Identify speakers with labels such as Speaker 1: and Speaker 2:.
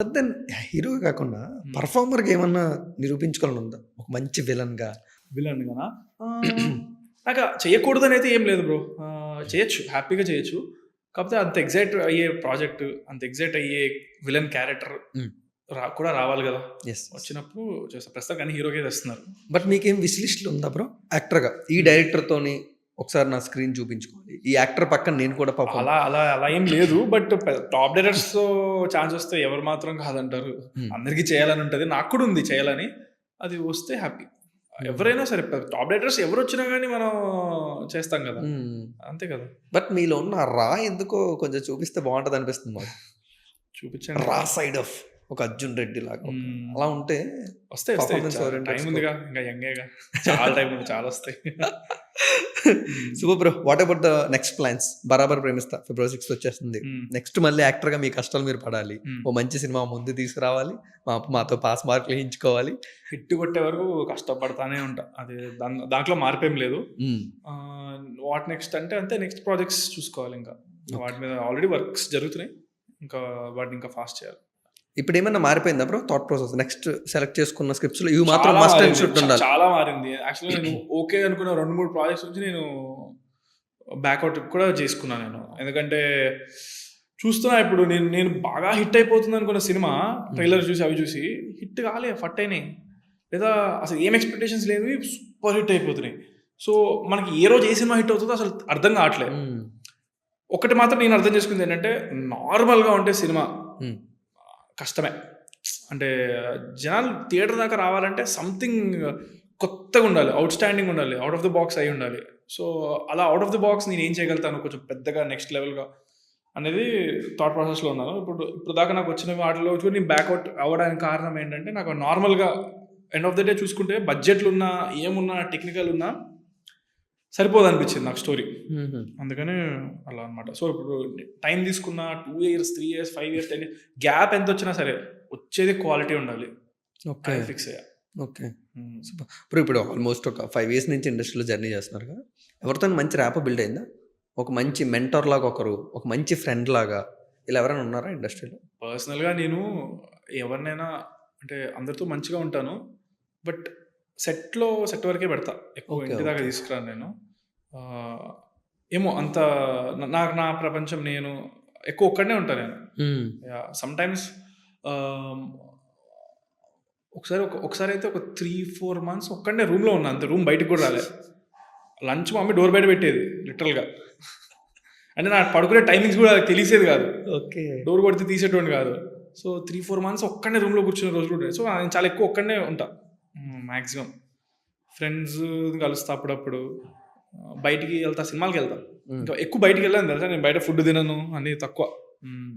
Speaker 1: Then hero కాకుండా
Speaker 2: హ్మ్.
Speaker 1: పర్ఫార్మర్‌గా ఏమన్నా నిరూపించుకోవాలని ఉందా? ఒక మంచి విలన్‌గా?
Speaker 2: విలన్ గానా? నాకు చేయకూడదనైతే ఏం లేదు బ్రో. చేయొచ్చు. హ్యాపీగా చేయొచ్చు. కాకపోతే అంత ఎక్సైట్ అయ్యే ప్రాజెక్ట్, అంత ఎక్సైట్ అయ్యే విలన్ క్యారెక్టర్
Speaker 1: హ్మ్.
Speaker 2: కూడా రావాలి గదా!
Speaker 1: యెస్.
Speaker 2: వచ్చినప్పుడు చేస్తా. ప్రస్తుతానికి అన్ని హీరోకే తెస్తున్నారు.
Speaker 1: బట్ మీకేం విష్ లిస్ట్‌లో ఉందా బ్రో? యాక్టర్‌గా ఈ
Speaker 2: హ్మ్.
Speaker 1: డైరెక్టర్‌తోని ఒకసారి నా స్క్రీన్ చూపించుకోవాలి. ఈ యాక్టర్ పక్కన నేను కూడా పర్ఫార్మ్
Speaker 2: అలా ఏం లేదు. బట్ టాప్ డైరెక్టర్స్‌తో ఛాన్స్ వస్తే ఎవరు మాత్రం కాదంటారు.
Speaker 1: హ్మ్.
Speaker 2: అందరికీ చేయాలని ఉంటది. నాకు కూడా ఉంది చేయాలని. అది వస్తే హ్యాపీ.
Speaker 1: హ్మ్.
Speaker 2: ఎవరైనా సరే టాప్ డైరెక్టర్స్ ఎవరొచ్చినా గానీ మనం చేస్తాం గదా!
Speaker 1: హ్మ్.
Speaker 2: అంతే కదా!
Speaker 1: బట్ మీలో ఉన్న ఆ రా ఎందుకో కొంచెం చూపిస్తే బావుంటదనిపిస్తుంది మాకు.
Speaker 2: చూపించండి.
Speaker 1: రా సైడ్ ఆఫ్ ఒక 'అర్జున్ రెడ్డి' లాగా ఒక
Speaker 2: హ్మ్.
Speaker 1: అలా ఉంటే
Speaker 2: వస్తాయి.
Speaker 1: పర్ఫార్మెన్స్
Speaker 2: టైం
Speaker 1: ఓరియెంటెడ్
Speaker 2: ఉందిగా. ఇంకా యంగేగా. చాలా టైం ఉంది. చాలా వస్తాయి. హ్మ్.
Speaker 1: Super bro. What about the next plans? 'బరాబర్ ప్రేమిస్తా' ఫిబ్రవరి 6 వచ్చేస్తుంది.
Speaker 2: హ్మ్.
Speaker 1: నెక్స్ట్ మళ్ళీ యాక్టర్‌గా మీ కష్టాలు మీరు పడాలి.
Speaker 2: హ్మ్.
Speaker 1: ఓ మంచి సినిమా ముందుకు తీసుకురావాలి. మాతో పాస్ మార్కులు వేయించుకోవాలి.
Speaker 2: హిట్ కొట్టే వరకు కష్టపడతానే ఉంటా. అది దాంట్లో మార్పేం లేదు.
Speaker 1: హ్మ్.
Speaker 2: వాట్ నెక్స్ట్ అంటే అంతే నెక్స్ట్ ప్రాజెక్ట్స్ చూసుకోవాలింకా.
Speaker 1: ఓకే.
Speaker 2: వాటి మీద ఆల్రెడీ వర్క్స్ జరుగుతున్నాయి. ఇంకా వాటిని ఇంకా ఫాస్ట్ చేయాలి.
Speaker 1: ఇప్పుడేమన్నా మారిపోయిందా bro thought process? Next select చేసుకున్న స్క్రిప్ట్స్‌లో ఇవి మాత్రం
Speaker 2: చాలా
Speaker 1: మస్ట్ అండ్
Speaker 2: మారింది.
Speaker 1: షుడ్ ఉండాలి.
Speaker 2: చాలా మారింది. యాక్చువల్‌గా నేను ఓకే అనుకున్న 2, 3 ప్రాజెక్ట్స్ నుంచి నేను బ్యాకౌట్ కూడా చేసుకున్నా నేను. ఎందుకంటే చూస్తున్నా ఇప్పుడు నేను నేను బాగా హిట్ అయిపోతుందనుకున్న సినిమా
Speaker 1: హ్మ్.
Speaker 2: ట్రైలర్ చూసి, అవి చూసి హిట్ కాలే, ఫట్ అయినాయి. లేదా అసలు ఏం ఎక్స్‌పెక్టేషన్స్ లేనివి సూపర్ హిట్ అయిపోతున్నాయి. సో, మనకి ఏ రోజు ఏ సినిమా హిట్ అవుతదో అసలు అర్థం కావట్లే.
Speaker 1: హ్మ్.
Speaker 2: ఒకటి మాత్రం నేను అర్థం చేసుకుందేంటంటే, నార్మల్‌గా ఉంటే సినిమా
Speaker 1: హ్మ్.
Speaker 2: కష్టమే. అంటే జనాలు థియేటర్ దాకా రావాలంటే సంథింగ్ కొత్తగుండాలి. ఔట్‌స్టాండింగ్ ఉండాలి. ఔట్ ఆఫ్ ది బాక్స్ అయ్యుండాలి. సో, అలా ఔట్ ఆఫ్ ది బాక్స్ నేనేం చేయగలుగుతాను కొంచెం పెద్దగా నెక్స్ట్ లెవెల్‌గా అనేది థాట్ ప్రాసెస్‌లో ఉన్నాను. ఇప్పుడు దాకా నాకొచ్చిన వాటిలో కూడా నేను బ్యాకౌట్ అవ్వడానికి కారణం ఏంటంటే, నాకు నార్మల్‌గా ఎండ్ ఆఫ్ ది డే చూసుకుంటే బడ్జెట్లున్నా, ఏమున్నా, టెక్నికల్ ఉన్నా సరిపోదనిపించింది నాకు స్టోరీ.
Speaker 1: హుహు.
Speaker 2: అందుకని అలా అనమాట. సో, ఇప్పుడు టైం తీసుకున్న 2 years, 3 years, 5 years, 10 years gap ఎంతొచ్చినా సరే వచ్చేది క్వాలిటీ ఉండాలి
Speaker 1: ఓకే.
Speaker 2: అని ఫిక్స్ అయ్యా.
Speaker 1: ఓకే.
Speaker 2: హ్మ్.
Speaker 1: సూపర్. బ్రో ఇప్పుడు ఆల్మోస్ట్ ఒక 5 ఇయర్స్ నుంచి ఇండస్ట్రీలో జర్నీ చేస్తున్నారుగా. ఎవరితోని మంచి ర్యాపో బిల్డ్ అయిందా? ఒక మంచి మెంటార్ లాగా ఒకరు, ఒక మంచి ఫ్రెండ్ లాగా ఇలా ఎవరైనా ఉన్నారా ఇండస్ట్రీలో?
Speaker 2: పర్సనల్‌గా నేను ఎవరినైనా అంటే అందరితో మంచిగా ఉంటాను. బట్ సెట్ వరకే పెడతా. ఎక్కువ
Speaker 1: ఓకే.
Speaker 2: ఇంటి దాకా
Speaker 1: ఓకే.
Speaker 2: తీసుకురాను నేను. ఆహ్, ఏమో అంత నాకు నా ప్రపంచం నేను ఎక్కువ ఒక్కడినే ఉంటా నేను.
Speaker 1: హ్మ్.
Speaker 2: యాహ్! సమ్‌టైమ్స్ ఆహ్, ఒకసారైతే ఒక 3, 4 మంత్స్ ఒక్కడినే రూమ్‌లో ఉన్నా అంతే. రూమ్ బయటికి కూడా రాలే. లంచ్ మా మమ్మీ డోర్ బయట పెట్టేది లిటరల్‌గా. అంటే నాకు పడుకునే టైమింగ్స్ కూడా తెలిసేది కాదు.
Speaker 1: ఓకే.
Speaker 2: డోర్ కొడితే తీసేటోడిని కాదు. సో, 3, 4 మంత్స్ ఒక్కడినే రూమ్‌లో కూర్చున్న రోజులు ఉన్నాయి. సో, నేను చాలా ఎక్కువ ఒక్కడినే ఉంటా. మాక్సిమం. ఫ్రెండ్స్ కలుస్తా అప్పుడప్పుడు. బయటికి ఎళ్తా, సినిమాలకెళ్తా.
Speaker 1: హ్మ్.
Speaker 2: ఇంకా ఎక్కువ బయటికెళ్ళను తెలుసా! నేను బయట ఫుడ్ తినను. అన్నీ తక్కువ. హ్మ్.